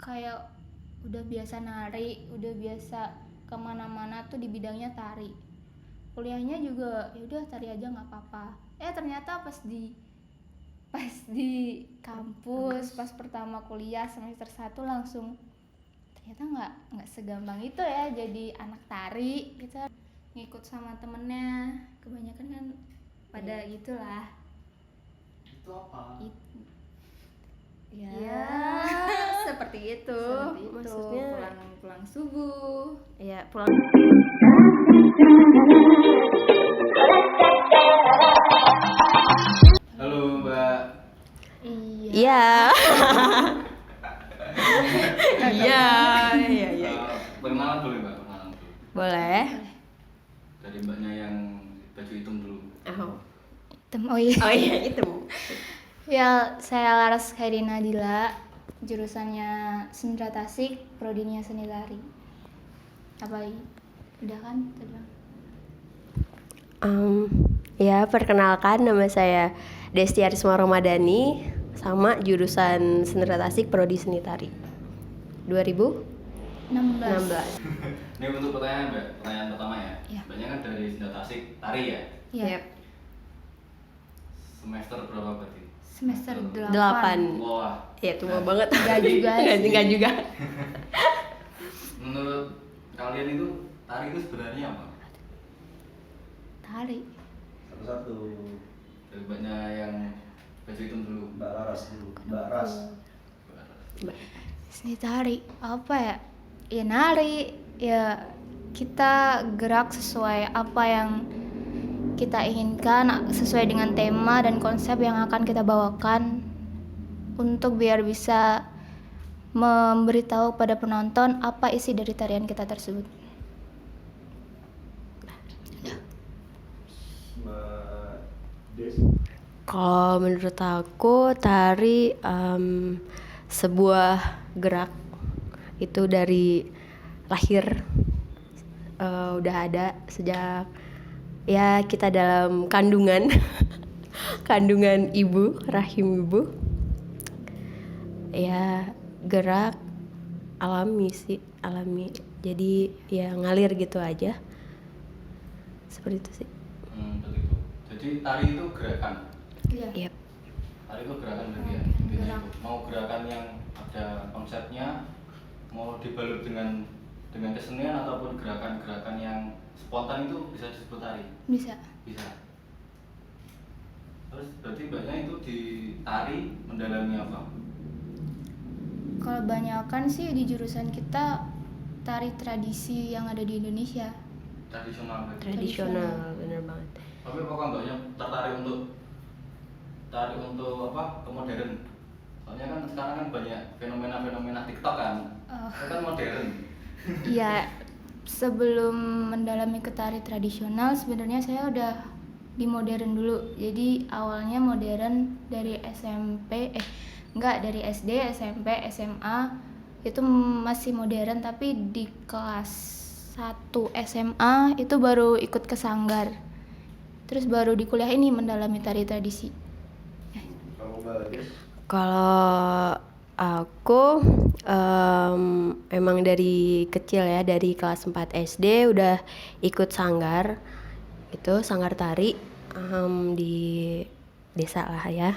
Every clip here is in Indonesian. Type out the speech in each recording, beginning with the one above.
kayak udah biasa nari, udah biasa kemana-mana tuh di bidangnya tari. Kuliahnya juga ya udah tari aja nggak apa-apa. Ternyata pas di kampus, pas pertama kuliah semester 1 langsung ternyata nggak segampang itu ya jadi anak tari gitu. Ngikut sama temennya, kebanyakan kan pada gitulah. Itu apa? Ya, seperti itu. Maksudnya pulang subuh. Ya, pulang. Halo Mbak. Iya. Iya. Perkenalan boleh Mbak? Perkenalan dulu. Boleh. Dari Mbaknya yang baju hitam dulu. Oh iya. Itu. Ya, saya Laras Khairina Dila, jurusannya Sendra Tasik, prodinya Seni Tari. Apa lagi? Udah kan? Ya, perkenalkan nama saya Desti Arisma Ramadhani, sama jurusan Sendra Tasik, prodi Seni Tari 2016. Ini untuk pertanyaan Mbak, pertanyaan pertama ya. Iya. Mbaknya kan dari Sendra Tasik Tari ya? Iya. Yep. Semester berapa berarti? Semester 8. 8. Wah. Ya, tua banget. Enggak juga sih. Enggak juga. Menurut kalian itu tari itu sebenarnya apa? Tari. Satu-satu. Dari Mbaknya yang baju hitam dulu. Mbak Laras dulu. Mbak Ras. Seni tari apa ya? Ya nari. Ya kita gerak sesuai apa yang kita inginkan, sesuai dengan tema dan konsep yang akan kita bawakan, untuk biar bisa memberitahu pada penonton apa isi dari tarian kita tersebut. Mbak Des. Kalau menurut aku tari sebuah gerak itu dari lahir, udah ada sejak ya kita dalam kandungan kandungan ibu, rahim ibu. Ya gerak alami sih, alami. Jadi ya ngalir gitu aja. Seperti itu sih. Seperti itu. Jadi tari itu gerakan. Iya. Yep. Tari itu gerakan berarti ya. Intinya itu. Mau gerakan yang ada konsepnya, mau dibalut dengan kesenian ataupun gerakan-gerakan yang spontan itu bisa disebut tari. Bisa. Terus berarti Mbaknya itu di tari mendalami apa? Kalau banyakan sih di jurusan kita tari tradisi yang ada di Indonesia. Tradisional berarti. Tradisional, bener banget. Tapi apakah Mbaknya tertarik untuk apa? Ke modern? Soalnya kan sekarang kan banyak fenomena TikTok kan. Itu kan modern. Iya, sebelum mendalami ke tari tradisional sebenarnya saya udah di modern dulu. Jadi awalnya modern dari dari SD, SMP, SMA itu masih modern, tapi di kelas 1 SMA itu baru ikut ke sanggar. Terus baru di kuliah ini mendalami tari tradisi. Kalau Mbak Des. Kalau aku emang dari kecil ya, dari kelas 4 SD udah ikut sanggar. Itu sanggar tari di desa lah ya,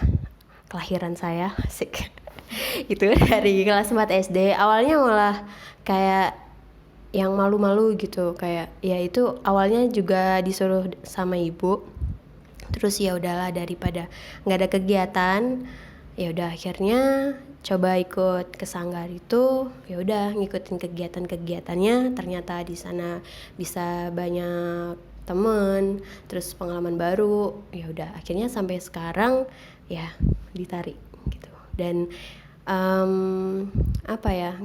kelahiran saya, asik. Itu dari kelas 4 SD. Awalnya malah kayak yang malu-malu gitu, kayak ya itu awalnya juga disuruh sama ibu. Terus ya udahlah, daripada nggak ada kegiatan, ya udah akhirnya coba ikut ke sanggar itu. Ya udah ngikutin kegiatan-kegiatannya, ternyata di sana bisa banyak temen, terus pengalaman baru. Ya udah akhirnya sampai sekarang ya ditari gitu. Dan apa ya,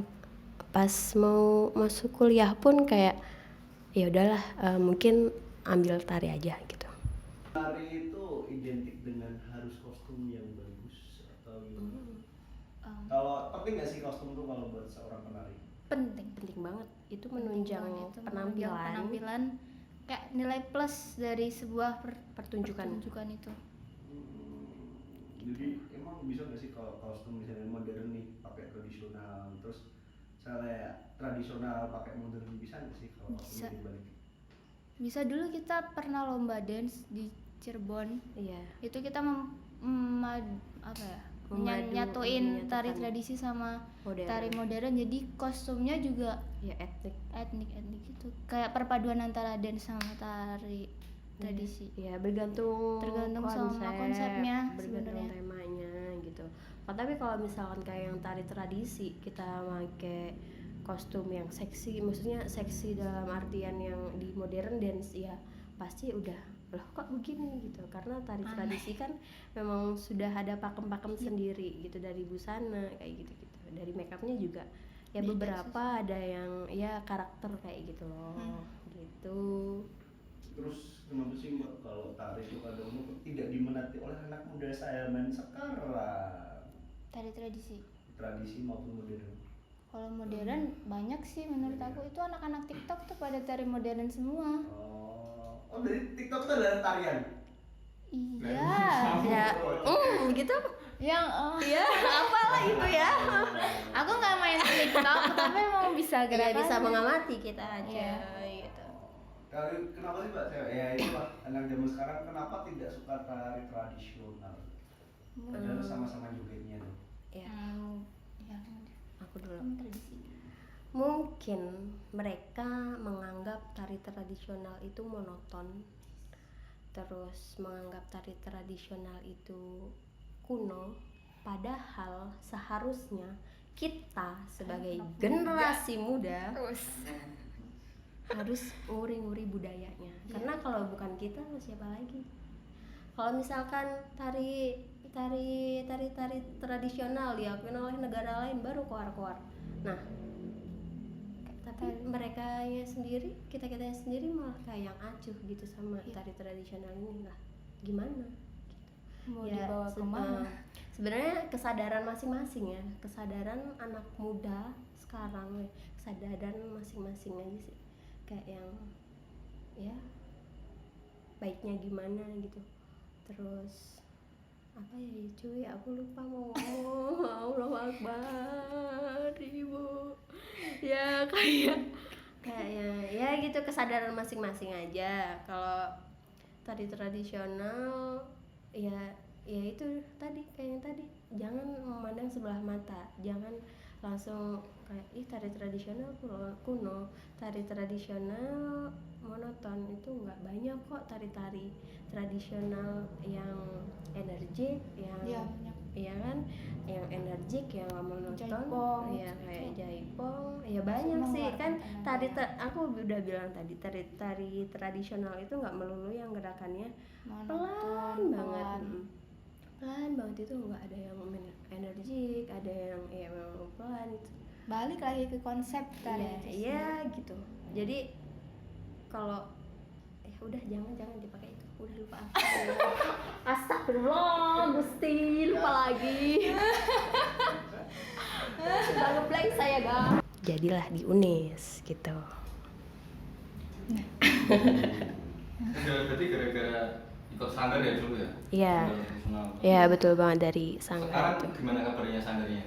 pas mau masuk kuliah pun kayak ya udahlah, mungkin ambil tari aja gitu. Tari itu identik dengan harus kostum yang bagus atau gimana? Kalau penting nggak sih kostum tuh kalau buat seorang penari? Penting banget, itu menunjang penampilan, kayak nilai plus dari sebuah pertunjukan itu. Jadi emang bisa nggak sih kalau kostum misalnya modern nih pakai tradisional, terus misalnya tradisional pakai modern bisa nggak sih kalau Bisa. dibalik? Bisa. Dulu kita pernah lomba dance di Cirebon. Iya. Itu kita nyatuin menyatukan tari tradisi sama modern. tari modern, jadi kostumnya juga Ya etnik. etnik gitu, kayak perpaduan antara dance sama tari tradisi. Ya tergantung sama konsepnya bergantung sebenarnya. temanya gitu. Tapi kalau misalkan kayak yang tari tradisi kita pakai kostum yang seksi, maksudnya seksi dalam artian yang di modern dance, ya pasti udah loh kok begini gitu, karena tari tradisi kan memang sudah ada pakem-pakem sendiri gitu, dari busana kayak gitu-gitu, dari make upnya juga ya Beda beberapa ada yang ya karakter kayak gitu loh gitu. Terus kenapa sih Mbak kalau tari itu pada umum tidak diminati oleh anak muda zaman sekarang, Tari tradisi. tradisi maupun modern? Kalau modern banyak sih menurut aku, itu anak-anak TikTok tuh pada tari modern semua. Oh dari TikTok itu adalah tarian? Iya. Ya gitu Yang ya apalah itu ya. aku nggak main TikTok tapi mau bisa Ya gerakan. bisa mengamati kita aja Iya. gitu. Kenapa sih Mbak? Ya itulah anak zaman sekarang kenapa tidak suka tari tradisional? Padahal sama-sama jogetnya tuh. Ya Ya, aku dulu. tradisi. Mungkin mereka menganggap tari tradisional itu monoton, terus menganggap tari tradisional itu kuno, padahal seharusnya kita sebagai generasi muda harus nguri-nguri budayanya. Karena kalau bukan kita siapa lagi? Kalau misalkan tari tradisional diakuin oleh negara lain baru koar-koar. Nah, tapi mereka sendiri, kita sendiri malah kayak yang acuh gitu sama tari tradisional ini lah. Gimana? Mau Ya, dibawa kemana? sebenarnya kesadaran masing-masing ya, kesadaran anak muda sekarang, kesadaran masing-masing aja sih, kayak yang ya baiknya gimana gitu. Terus apa ya cuy, aku lupa mau ngomong. Allahu Akbar ibu. Ya kayak ya gitu, kesadaran masing-masing aja. Kalau tari tradisional ya itu tadi kayak yang tadi, jangan memandang sebelah mata, jangan langsung kayak ih tari tradisional kuno, tari tradisional monoton. Itu nggak banyak kok tari-tari tradisional yang energik, yang Iya, banyak. ya kan, yang energik, yang nggak monoton. Jaipong, Ya kayak gitu. jaipong ya banyak sih Mengeluarkan kan. tenaga. Aku udah bilang tadi, tari tradisional itu nggak melulu yang gerakannya pelan banget. Pelan banget, itu nggak ada yang energik, ada yang ya memang pelan itu. Balik lagi ke konsep tari itu sih. Iya gitu. Jadi kalau udah jangan dipakai itu, udah lupa aku. Astagfirullah, Gusti, lupa lagi. Sudah ngeblank saya guys. Jadilah di UNES gitu. Berarti gara-gara ikut sanggar ya dulu ya? Iya. Sanggar tradisional. Ya betul banget, dari sanggar Sekarang itu. gimana kabarnya sanggarnya?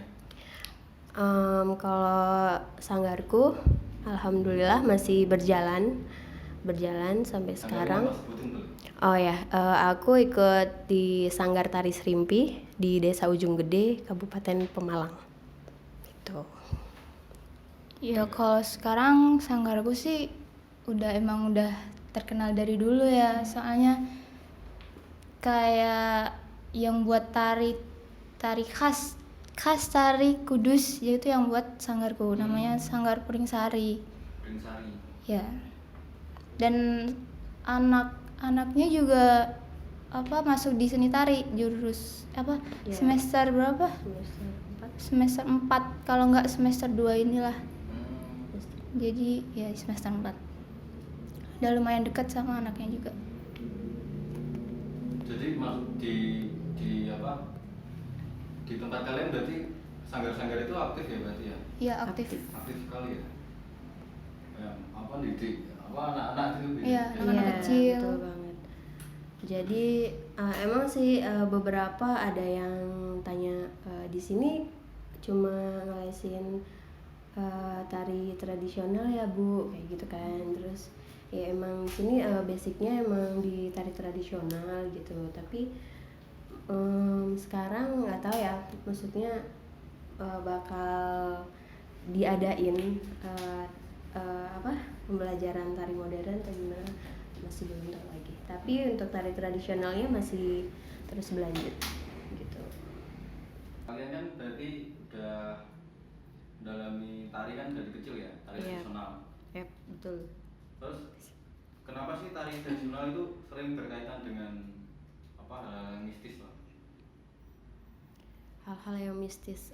Kalau sanggarku alhamdulillah masih berjalan sampai sekarang. Sanggarnya Mas sebutin dulu. Oh ya, aku ikut di Sanggar Tari Serimpi di Desa Ujung Gede, Kabupaten Pemalang. Gitu. Ya kalau sekarang sanggarku sih emang udah terkenal dari dulu ya, soalnya kayak yang buat tari khas tari Kudus, yaitu yang buat sanggarku, namanya Sanggar Puring Sari. Prinsari. Ya. Dan anak-anaknya juga masuk di seni tari, jurus Ya. semester berapa? Semester 4, kalau nggak semester 2 inilah. Jadi ya semester 4. Udah lumayan dekat sama anaknya juga. Jadi di tempat kalian berarti sanggar-sanggar itu aktif ya berarti ya? Iya, aktif. Aktif sekali ya. Didik anak-anak itu gitu. Iya, anak-anak kecil. Betul banget. Jadi emang sih beberapa ada yang tanya di sini cuma ngelesin tari tradisional ya Bu, kayak gitu kan. Terus ya emang sini basicnya emang di tari tradisional gitu, tapi sekarang nggak tahu ya, maksudnya bakal diadain apa pembelajaran tari modern atau gimana, masih belum tahu lagi. Tapi untuk tari tradisionalnya masih terus berlanjut gitu. Kalian kan berarti udah mendalami tari kan dari kecil ya, tari tradisional. Yep, betul. Terus kenapa sih tari tradisional itu sering berkaitan dengan hal-hal yang mistis lah? Hal-hal yang mistis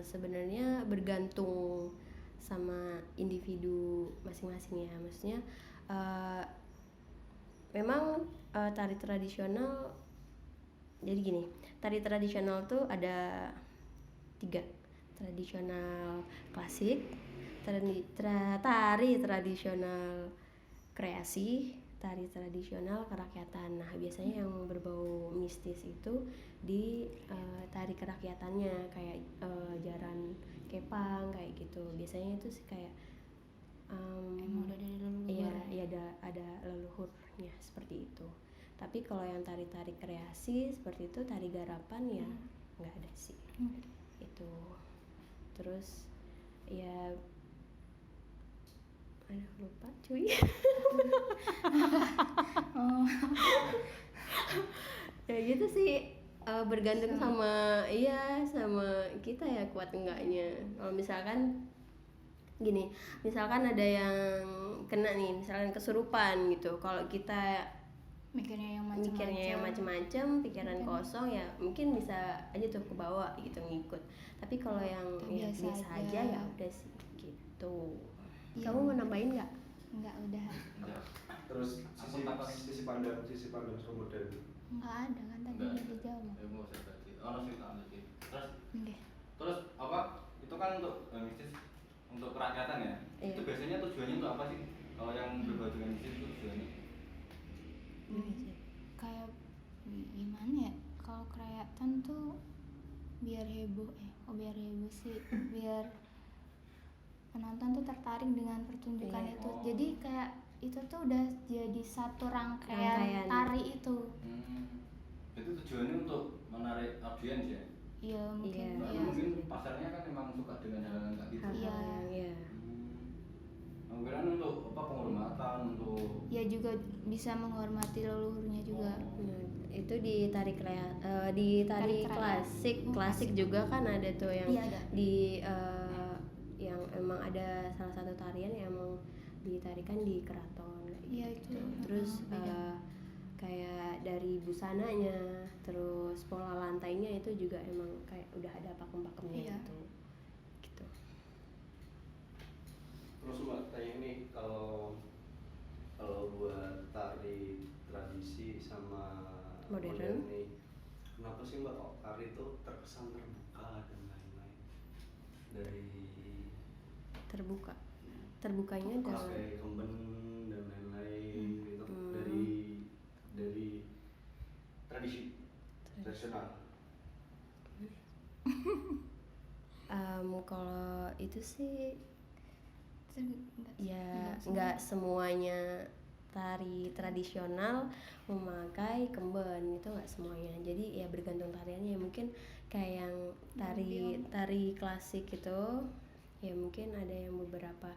sebenarnya bergantung sama individu masing-masing ya. Maksudnya memang tari tradisional, jadi gini, tari tradisional tuh ada 3: tradisional klasik, tari tradisional kreasi, tari tradisional kerakyatan. Nah biasanya yang berbau mistis itu di tari kerakyatannya, kayak jaran kepang kayak gitu. Biasanya itu sih kayak emang udah dari leluhur. Iya, ada leluhurnya seperti itu. Tapi kalau yang tari-tari kreasi seperti itu, tari garapan ya nggak ada sih. Itu terus ya, aduh lupa cuy. Ya gitu sih, bergantung sama kita ya, kuat enggaknya. Kalau misalkan gini, misalkan ada yang kena nih, misalkan kesurupan gitu, kalau kita mikirnya yang macam-macam, pikiran kosong ya mungkin bisa aja tuh ke bawah gitu ngikut. Tapi kalau yang biasa aja ya udah sih gitu. Kamu mau nambahin nggak? Nggak, udah. Terus sisi pandang modern. Nggak ada kan tadi udah dijawab. Mau saya tadi. Nanti. Oke. Terus itu kan untuk mistis, untuk kerakyatan ya. Iya. Itu biasanya tujuannya untuk apa sih? Kalau yang berbau dengan mistis itu tujuannya? Kayak gimana ya, kalau kerakyatan tuh biar heboh sih, biar penonton tuh tertarik dengan pertunjukan itu. Jadi kayak itu tuh udah jadi satu rangkaian tari itu. Itu tujuannya untuk menarik audiens ya? Iya mungkin. Mungkin pasarnya kan memang suka dengan hal-hal kayak gitu. Iya. Mungkin untuk penghormatan, untuk ya juga bisa menghormati leluhurnya juga. Itu di tari klasik juga kan ada tuh yang ada. Di yang emang ada salah satu tarian yang emang ditarikan di keraton gitu. Terus kayak dari busananya, terus pola lantainya itu juga emang kayak udah ada pakem-pakemnya gitu. Terus Mbak tanya nih, kalau buat tari tradisi sama modern nih, kenapa sih Mbak kok tari itu terkesan terbuka dan lain-lain? Dari terbukanya pakai kemben dan lain-lain gitu, dari tradisi tradisional. Kalau itu sih ya nggak semuanya tari tradisional memakai kemben, itu nggak semuanya. Jadi ya bergantung tariannya. Mungkin kayak yang tari klasik itu ya mungkin ada yang beberapa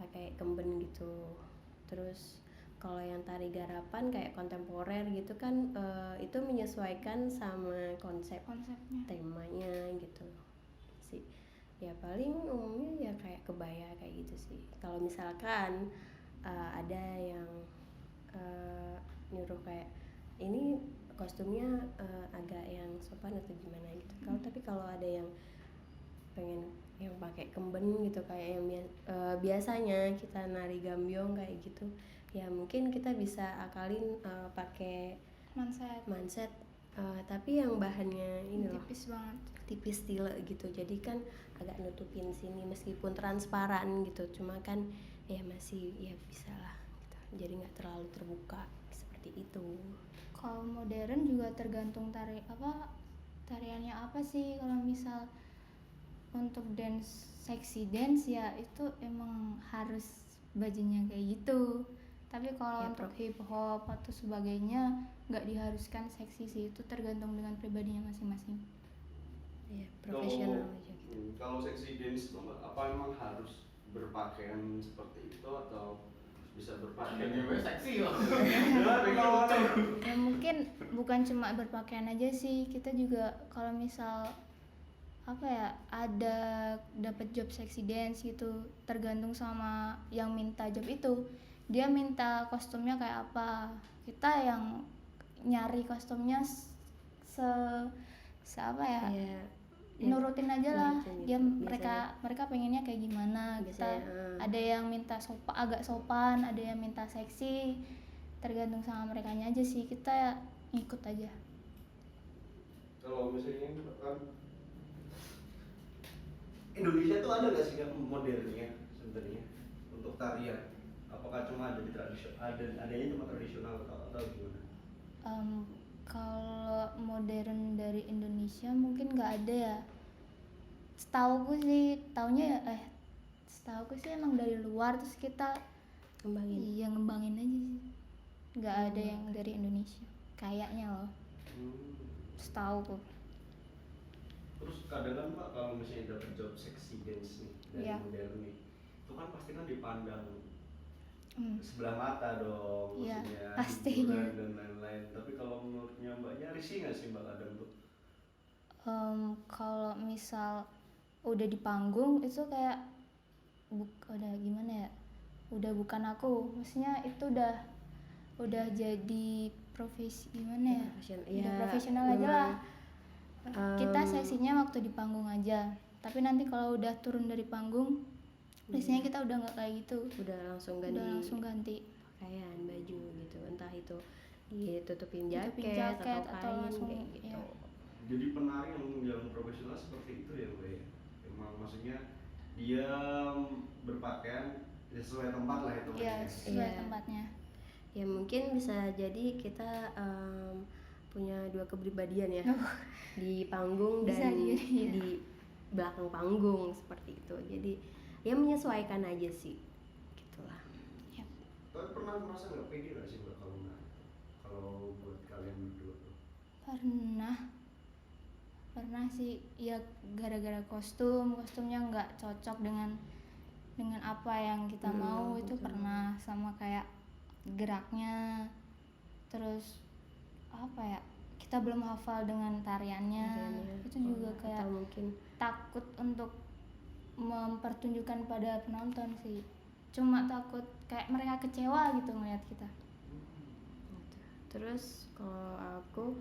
pakai kemben gitu. Terus kalau yang tari garapan kayak kontemporer gitu kan, itu menyesuaikan sama konsepnya, temanya gitu sih. Ya paling umumnya ya kayak kebaya kayak gitu sih. Kalau misalkan ada yang nyuruh kayak ini kostumnya agak yang sopan atau gimana gitu. Tapi kalau ada yang pengen yang pakai kemben gitu kayak yang biasanya kita nari gambyong kayak gitu, ya mungkin kita bisa akalin pakai manset, tapi yang bahannya ini tipis banget, tipis tile gitu, jadi kan agak nutupin sini meskipun transparan gitu, cuma kan ya masih ya bisa lah gitu, jadi nggak terlalu terbuka seperti itu. Kalau modern juga tergantung tariannya apa sih. Kalau misal untuk dance seksi dance ya itu emang harus bajunya kayak gitu. Tapi kalau Ya, untuk hip hop atau sebagainya nggak diharuskan seksi sih, itu tergantung dengan pribadinya masing-masing. Ya, profesional aja gitu. Kalau seksi dance itu apa emang harus berpakaian seperti itu atau bisa berpakaian Yang gue seksi loh. Ya mungkin bukan cuma berpakaian aja sih, kita juga kalau misal apa ya ada dapat job seksi dance gitu, tergantung sama yang minta job itu, dia minta kostumnya kayak apa, kita yang nyari kostumnya se apa ya, Ya, nurutin aja lah gitu. dia, Biasanya- mereka pengennya kayak gimana. Kita ada yang minta agak sopan, ada yang minta seksi, tergantung sama merekanya aja sih, kita ngikut aja. Kalau misalnya kan Indonesia tuh ada nggak sih kan modernnya sebenarnya untuk tarian? Apakah cuma ada di tradisional, adanya cuma tradisional atau gimana? Kalau modern dari Indonesia mungkin nggak ada ya. Setauku sih, setauku sih emang dari luar terus kita Kembangin. iya ngembangin aja sih. Nggak ada yang dari Indonesia. Kayaknya loh. Setauku. Terus kadang kan Pak kalau misalnya dapat job seksi dance nih dari Iya. modern nih, itu kan pasti kan dipandang sebelah mata dong, Iya, maksudnya pastinya. hiburan dan lain-lain. Tapi kalau menurutnya Mbaknya risih nggak sih Mbak kadang tuh? Kalau misal udah di panggung itu kayak udah gimana ya, udah bukan aku, maksudnya itu udah jadi profesi gimana ya, udah profesional aja lah. Kita seksinya waktu di panggung aja, tapi nanti kalau udah turun dari panggung biasanya kita udah nggak kayak gitu, udah langsung ganti pakaian, baju gitu, entah itu ditutupin Tutupin jaket jaket atau atau kain langsung, kayak gitu. iya. Jadi penari yang profesional seperti itu ya Mbak ya? Emang maksudnya dia berpakaian sesuai tempat lah itu Iya, sesuai Iya. tempatnya. Ya mungkin bisa jadi kita punya dua kepribadian ya, di panggung Bisa dan jadi, iya. di belakang panggung seperti itu. Jadi ya menyesuaikan aja sih, gitulah. Ya. Tapi pernah merasa nggak pede nggak sih Mbak kalau nari? Kalau buat kalian berdua tuh? Pernah sih ya, gara-gara kostumnya nggak cocok dengan apa yang kita mau, itu pernah, sama kayak geraknya, terus apa ya, kita belum hafal dengan tariannya. Itu juga kayak atau mungkin takut untuk mempertunjukkan pada penonton sih, cuma takut kayak mereka kecewa gitu ngeliat kita. gitu. Terus kalau aku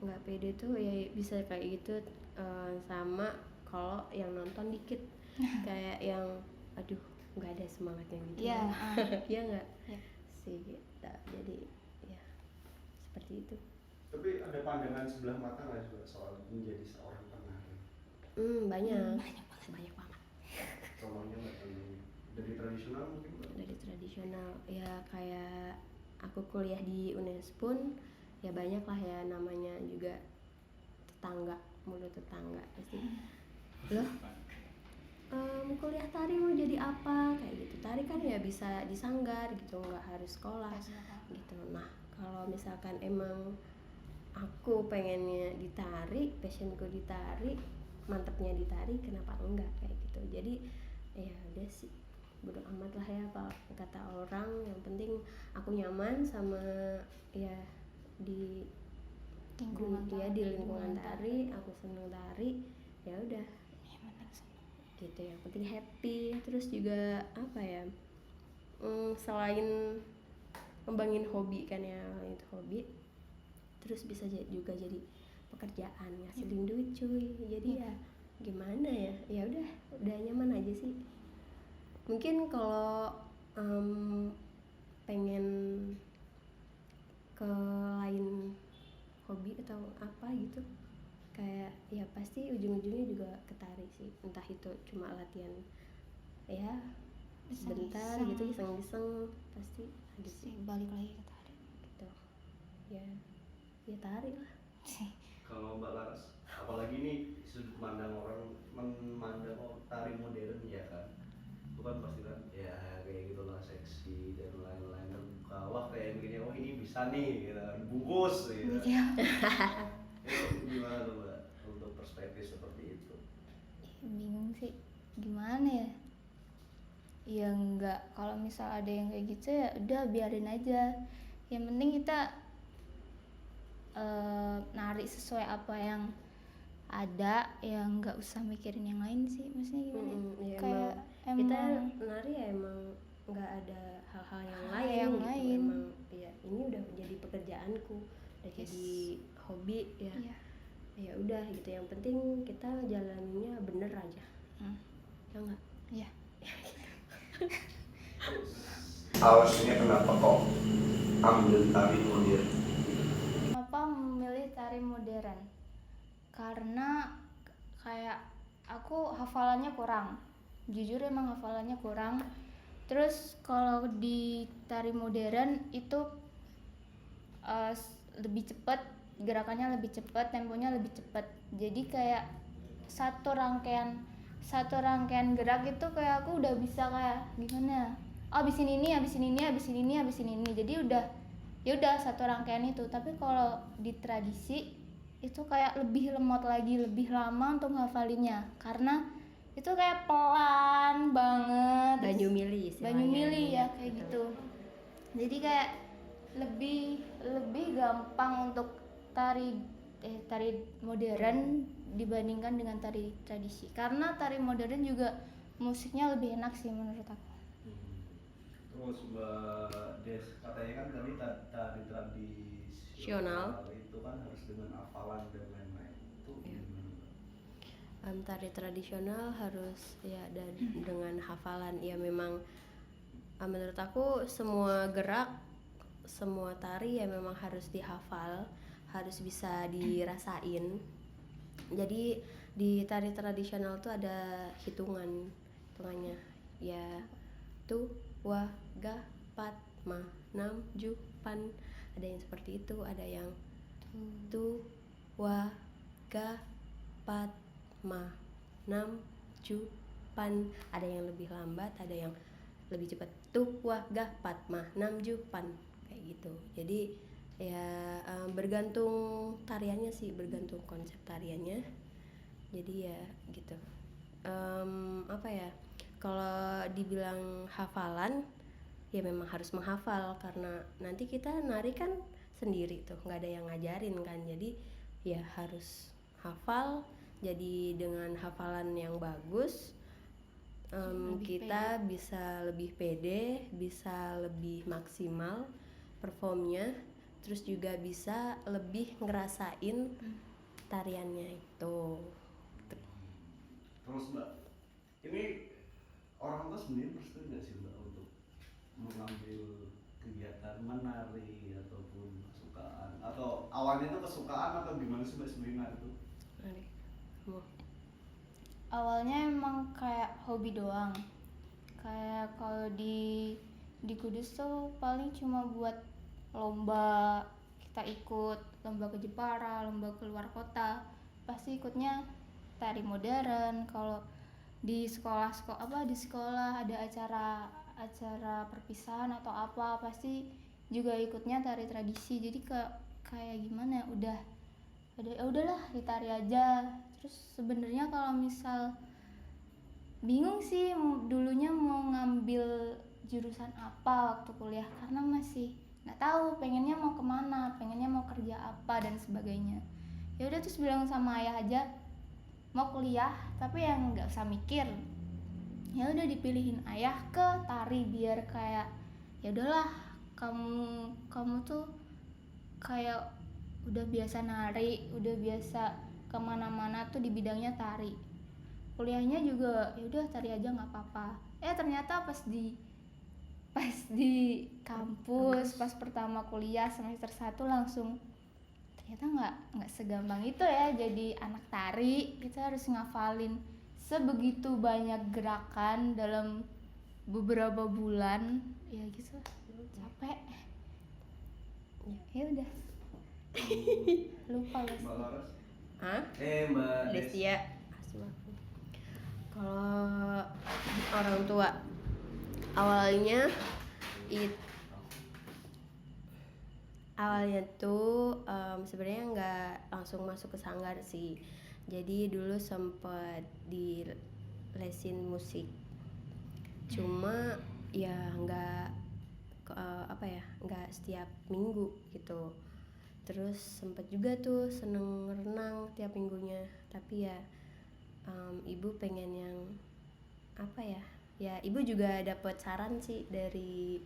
nggak pede tuh ya bisa kayak gitu, sama kalau yang nonton dikit kayak yang aduh nggak ada semangatnya gitu. Iya, ya nggak Iya. sih gitu. Jadi ya seperti itu. Tapi ada pandangan sebelah mata nggak juga soal menjadi seorang penari? Banyak banget. Contohnya Mbak, dari tradisional mungkin Mbak? Dari tradisional ya kayak aku kuliah di Unespun ya, banyak lah ya namanya juga mulut tetangga pasti loh, kuliah tari mau jadi apa kayak gitu. Tari kan ya bisa disanggar gitu, nggak harus sekolah gitu. Nah kalau misalkan emang aku pengennya di tari, passionku di tari, mantepnya di tari, kenapa enggak kayak gitu. Jadi ya udah sih, bodo amat lah ya apa kata orang, yang penting aku nyaman sama ya di lingkungan tari, aku seneng tari, ya udah gitu, yang penting happy. Terus juga apa ya, selain ngembangin hobi kan ya, itu hobi terus bisa juga jadi pekerjaan, ngasilin duit cuy. Jadi ya gimana ya, ya udah nyaman aja sih. Mungkin kalau pengen ke lain hobi atau apa gitu, kayak ya pasti ujung-ujungnya juga ke tari sih, entah itu cuma latihan ya sebentar gitu, iseng-iseng, pasti ada sih Balik lagi ke tari gitu ya tari lah. Kalau Mbak Laras, apalagi nih sudut pandang orang memandang tari modern ya kan, itu kan pasti kan ya kayak gitulah, seksi dan lain-lain, terbuka, wah kayak begini, oh ini bisa nih gitu kan, bungkus gitu. Iya. Itu gimana tuh Mbak untuk perspektif seperti itu? Bingung sih gimana ya. Ya enggak, kalau misal ada yang kayak gitu ya udah biarin aja. Yang penting kita nari sesuai apa yang ada, yang nggak usah mikirin yang lain sih. Maksudnya gimana? Ya, Kayak kita emang nari ya emang nggak ada hal-hal yang Hal lain yang gitu. lain. Emang ya ini udah jadi pekerjaanku, udah Yes. jadi hobi ya. Iya. Ya udah gitu, yang penting kita jalaninnya bener aja. Ya enggak? Iya. Alasannya kenapa kok ambil tari modern? Kenapa memilih tari modern? Karena kayak aku hafalannya kurang. Jujur emang hafalannya kurang. Terus kalau di tari modern itu lebih cepat, gerakannya lebih cepat, temponya lebih cepat. Jadi kayak satu rangkaian gerak itu kayak aku udah bisa kayak gimana? Abis ini, abis ini. Jadi ya udah satu rangkaian itu. Tapi kalau di tradisi itu kayak lebih lemot lagi, lebih lama untuk nghafalinnya karena itu kayak pelan banget. Banyu mili istilahnya. Banyu mili ya kayak gitu. Jadi kayak lebih gampang untuk tari modern dibandingkan dengan tari tradisi. Karena tari modern juga musiknya lebih enak sih menurut aku. Terus Mbak Des, katanya kan tadi tari tradisional itu kan harus dengan hafalan dan lain-lain. Itu gimana? Tari tradisional harus ya dengan hafalan. Ya memang menurut aku semua gerak, semua tari ya memang harus dihafal, harus bisa dirasain. Jadi di tari tradisional tuh ada hitungannya ya, tu wa ga pat ma nam ju pan, ada yang seperti itu, ada yang tu wa ga pat ma nam ju pan, ada yang lebih lambat, ada yang lebih cepat, tu wa ga pat ma nam ju pan, kayak gitu. Jadi ya bergantung tariannya sih, bergantung konsep tariannya. Jadi ya gitu. Apa ya, kalau dibilang hafalan ya memang harus menghafal, karena nanti kita nari kan sendiri tuh, nggak ada yang ngajarin kan. Jadi ya harus hafal. Jadi dengan hafalan yang bagus kita bisa lebih pede, bisa lebih maksimal performnya, terus juga bisa lebih ngerasain tariannya itu. Terus Mbak, ini orang tua sebenarnya persetuju nggak sih Mbak untuk mengambil kegiatan menari ataupun kesukaan, atau awalnya itu kesukaan atau gimana sih Mbak sebenarnya nari itu? Awalnya emang kayak hobi doang. Kayak kalau di Kudus tuh paling cuma buat lomba, kita ikut lomba ke Jepara, lomba keluar kota, pasti ikutnya tari modern. Kalau di sekolah ada acara perpisahan atau apa, pasti juga ikutnya tari tradisi. Jadi kayak gimana ya, udahlah ditari aja. Terus sebenarnya kalau misal bingung sih dulunya mau ngambil jurusan apa waktu kuliah, karena masih nggak tahu pengennya mau kemana, pengennya mau kerja apa dan sebagainya. Ya udah, terus bilang sama ayah aja mau kuliah tapi yang nggak usah mikir. Ya udah dipilihin ayah ke tari, biar kayak ya udahlah, kamu tuh kayak udah biasa nari, udah biasa kemana-mana tuh di bidangnya tari. Kuliahnya juga ya udah tari aja nggak apa-apa. Ternyata pas di kampus, pas pertama kuliah semester 1 langsung ternyata nggak segampang itu ya jadi anak tari. Kita harus ngafalin sebegitu banyak gerakan dalam beberapa bulan, ya gitu, capek. Ya udah. Lupa Mbak Laras? Hah? Mbak Destia. Kalau orang tua awalnya tuh sebenarnya nggak langsung masuk ke sanggar sih. Jadi dulu sempet di lesin musik. Cuma ya nggak setiap minggu gitu. Terus sempet juga tuh seneng renang tiap minggunya. Tapi ya ibu pengen yang ya ibu juga dapat saran sih dari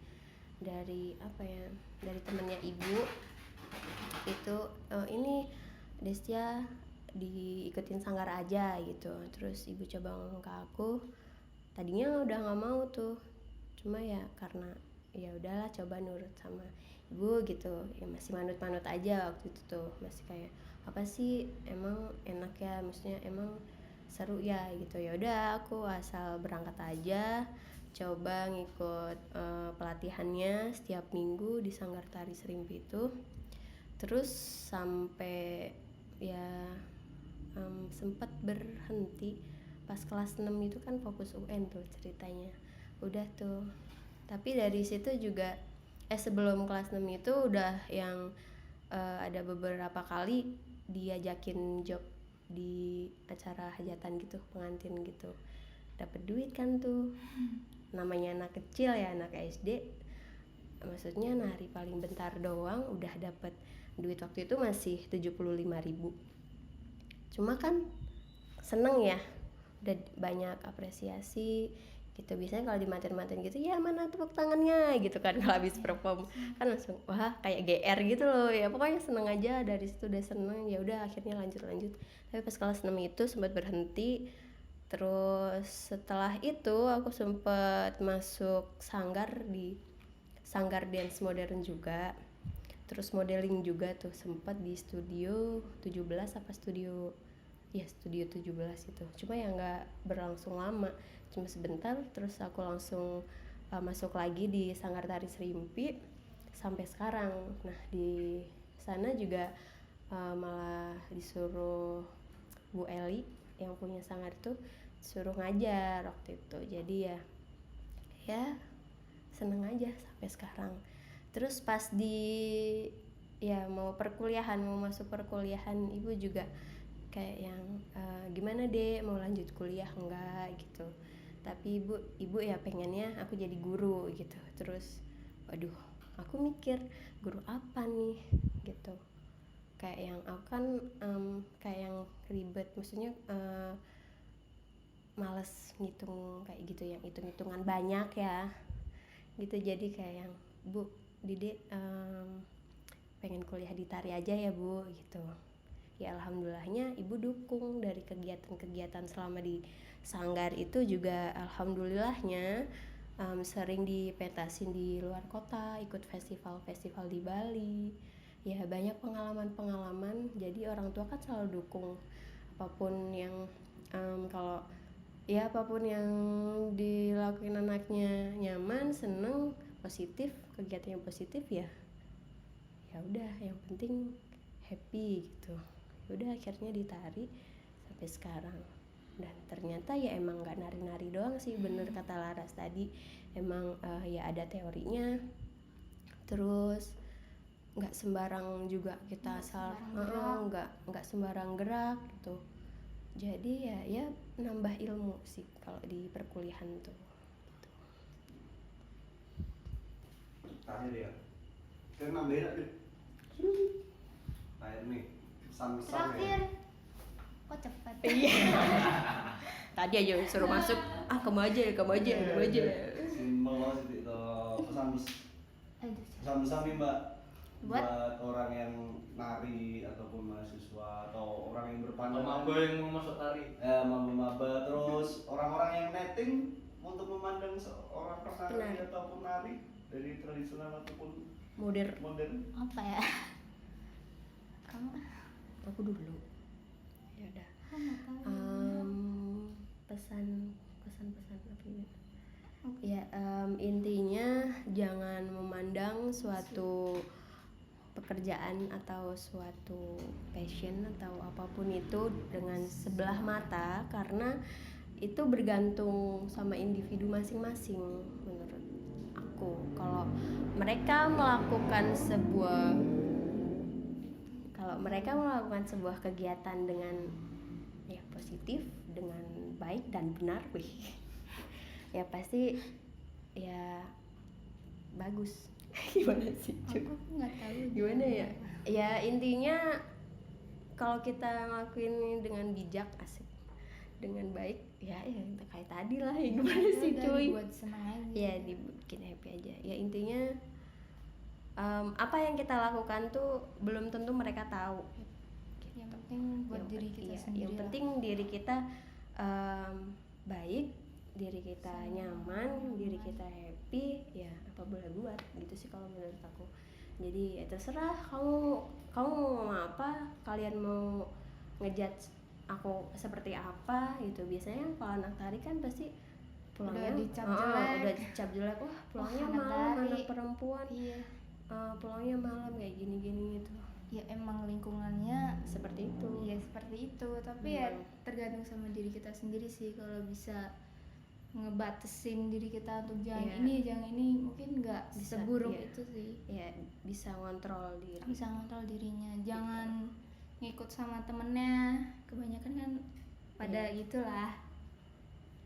temennya ibu itu, ini Destia diikutin sanggar aja gitu. Terus ibu coba ngomong ke aku, tadinya udah nggak mau tuh, cuma ya karena ya udahlah coba nurut sama ibu gitu. Ya masih manut aja waktu itu tuh, masih kayak apa sih emang enak ya, maksudnya emang seru ya gitu. Ya udah aku asal berangkat aja, coba ngikut pelatihannya setiap minggu di Sanggar Tari Serimpi itu. Terus sampai ya sempat berhenti pas kelas 6 itu kan fokus UN tuh ceritanya. Udah tuh. Tapi dari situ juga sebelum kelas 6 itu udah yang ada beberapa kali diajakin job di acara hajatan gitu, pengantin gitu. Dapat duit kan tuh. Namanya anak kecil ya, anak SD. Maksudnya nari paling bentar doang udah dapat duit, waktu itu masih 75.000. Cuma kan seneng ya, udah banyak apresiasi gitu. Biasanya kalau dimaten gitu, ya mana tepuk tangannya gitu kan kalau habis perform kan langsung wah kayak GR gitu loh ya. Pokoknya seneng aja, dari situ udah seneng. Ya udah akhirnya lanjut. Tapi pas kelas 6 itu sempat berhenti. Terus setelah itu aku sempat masuk sanggar di Sanggar Dance Modern juga. Terus modeling juga tuh sempat di Studio 17 apa Studio 17 itu. Cuma ya nggak berlangsung lama, cuma sebentar. Terus aku langsung masuk lagi di Sanggar Tari Serimpi sampai sekarang. Nah di sana juga malah disuruh Bu Eli yang punya sanggar itu suruh ngajar waktu itu. Jadi ya seneng aja sampai sekarang. Terus pas mau masuk perkuliahan, ibu juga kayak yang gimana deh, mau lanjut kuliah enggak gitu. Tapi ibu ya pengennya aku jadi guru gitu. Terus waduh, aku mikir guru apa nih gitu. Kayak yang aku kan kayak yang ribet, maksudnya males ngitung kayak gitu, yang hitung-hitungan banyak ya gitu. Jadi kayak yang Bu Dede pengen kuliah di tari aja ya Bu gitu. Ya alhamdulillahnya ibu dukung dari kegiatan-kegiatan selama di sanggar itu juga. Alhamdulillahnya sering dipetasin di luar kota, ikut festival-festival di Bali. Ya banyak pengalaman-pengalaman. Jadi orang tua kan selalu dukung apapun yang apapun yang dilakuin anaknya nyaman, seneng, positif, kegiatan yang positif ya udah, yang penting happy gitu. Udah akhirnya ditari sampai sekarang. Dan ternyata ya emang nggak nari-nari doang sih, bener kata Laras tadi, emang ya ada teorinya. Terus nggak sembarang juga kita asal nggak sembarang gerak gitu. Jadi ya nambah ilmu sih kalau di perkuliahan tuh. Terakhir ya, kan nambahin aja. Terakhir nih, pesan-pesan Terakhir. ya. Kok cepet? Iya. Tadi aja suruh masuk, kamu aja. Simpel banget sih itu pesan-pesan nih Mbak, buat orang yang nari ataupun mahasiswa atau orang yang berpandang maba yang mau masuk tari, maba, terus orang-orang yang netting untuk memandang seorang penari ataupun nari dari tradisional ataupun modern. Apa ya? Kamu? Aku dulu. Ya udah. Pesan apa ini? Ya intinya jangan memandang suatu pekerjaan atau suatu passion atau apapun itu dengan sebelah mata, karena itu bergantung sama individu masing-masing menurut aku. Kalau mereka melakukan sebuah kegiatan dengan ya positif, dengan baik dan benar, ya pasti ya bagus. Gimana sih? Aku nggak tahu Gimana ya? Ya intinya kalau kita ngelakuin ini dengan bijak, asik, dengan baik, ya kayak tadi lah, ya gimana sih cuy? Buat senang aja. Ya dibikin happy aja. Ya intinya apa yang kita lakukan tuh belum tentu mereka tahu. Yang penting buat diri kita sendiri. Yang penting diri kita baik, diri kita nyaman, diri kita happy, ya apa boleh buat gitu sih kalau menurut aku. Jadi ya terserah kamu mau apa, kalian mau ngejudge aku seperti apa gitu. Biasanya kalau anak tari kan pasti pulangnya udah dicap jelek, wah pulangnya malam, anak perempuan, iya, pulangnya malam kayak gini gitu. Ya emang lingkungannya Seperti itu. ya seperti itu, tapi ya tergantung sama diri kita sendiri sih. Kalau bisa ngebatasin diri kita untuk jangan ini mungkin nggak seburuk itu sih. Ya bisa ngontrol diri. Bisa ngontrol dirinya, jangan ngikut sama temennya. Kebanyakan kan pada gitulah.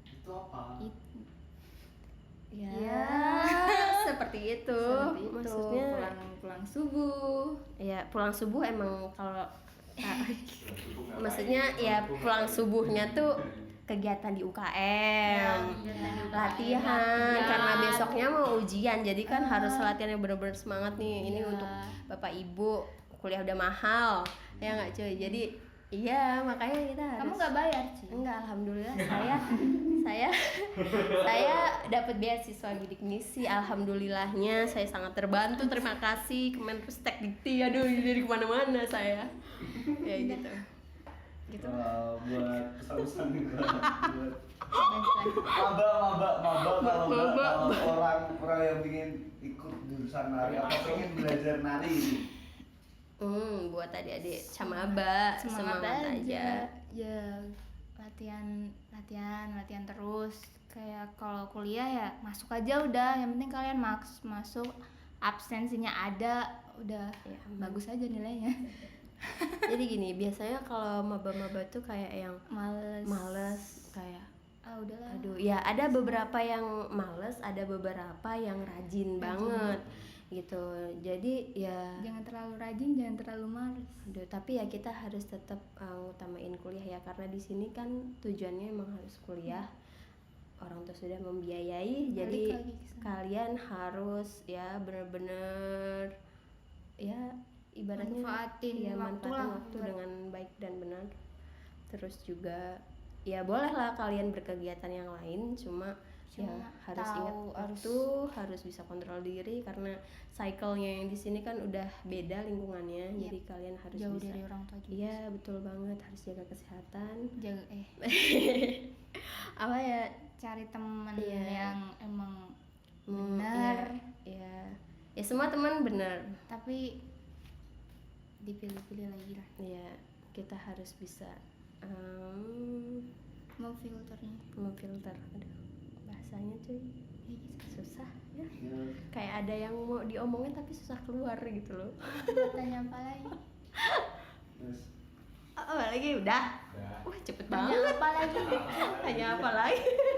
Itu apa? Ya, seperti itu. Maksudnya pulang subuh. Ya pulang subuh emang kalau maksudnya ya pulang subuhnya tuh kegiatan di UKM, latihan, karena besoknya mau ujian, jadi kan harus latihan yang benar-benar semangat nih. Ini untuk Bapak Ibu, kuliah udah mahal, ya nggak cuy? Jadi iya, makanya kita harus. Kamu nggak bayar sih? Enggak, alhamdulillah saya dapat beasiswa bidik misi. Alhamdulillahnya saya sangat terbantu. Terima kasih Kemenristek Dikti. Aduh, jadi kemana-mana saya. Ya gitu. Buat pesan-pesan buat maba kalau orang yang ingin ikut jurusan nari atau ingin belajar nari gitu. Buat adik-adik camaba semangat aja. Ya latihan terus. Kayak kalau kuliah ya masuk aja udah. Yang penting kalian masuk, absensinya ada, udah ya, bagus aja nilainya. Jadi gini, biasanya kalau maba-maba tuh kayak yang males kayak udahlah. Aduh, ya ada beberapa yang males, ada beberapa yang rajin banget gitu. Jadi ya jangan terlalu rajin, jangan terlalu males. Aduh, tapi ya kita harus tetap utamain kuliah ya, karena di sini kan tujuannya emang harus kuliah. Orang tua sudah membiayai, jadi kalian harus ya benar-benar ya ibaratnya manfaatin waktu dengan baik dan benar. Terus juga ya bolehlah kalian berkegiatan yang lain, cuma ya harus ingat waktu, harus bisa kontrol diri, karena cycle-nya yang di sini kan udah beda lingkungannya. Jadi kalian harus jauh bisa dari orang tua juga. Iya, betul banget, harus jaga kesehatan. Apa ya, cari teman yang emang benar. Ya semua teman benar, tapi dipilih-pilih lagi lah. Ya kita harus bisa memfilter. Aduh, bahasanya cuy susah ya. Kayak ada yang mau diomongin tapi susah keluar gitu loh. Tanya apa lagi? Apa lagi? Udah. Wah cepet banget. Tanya apa lagi? Tanya apa lagi?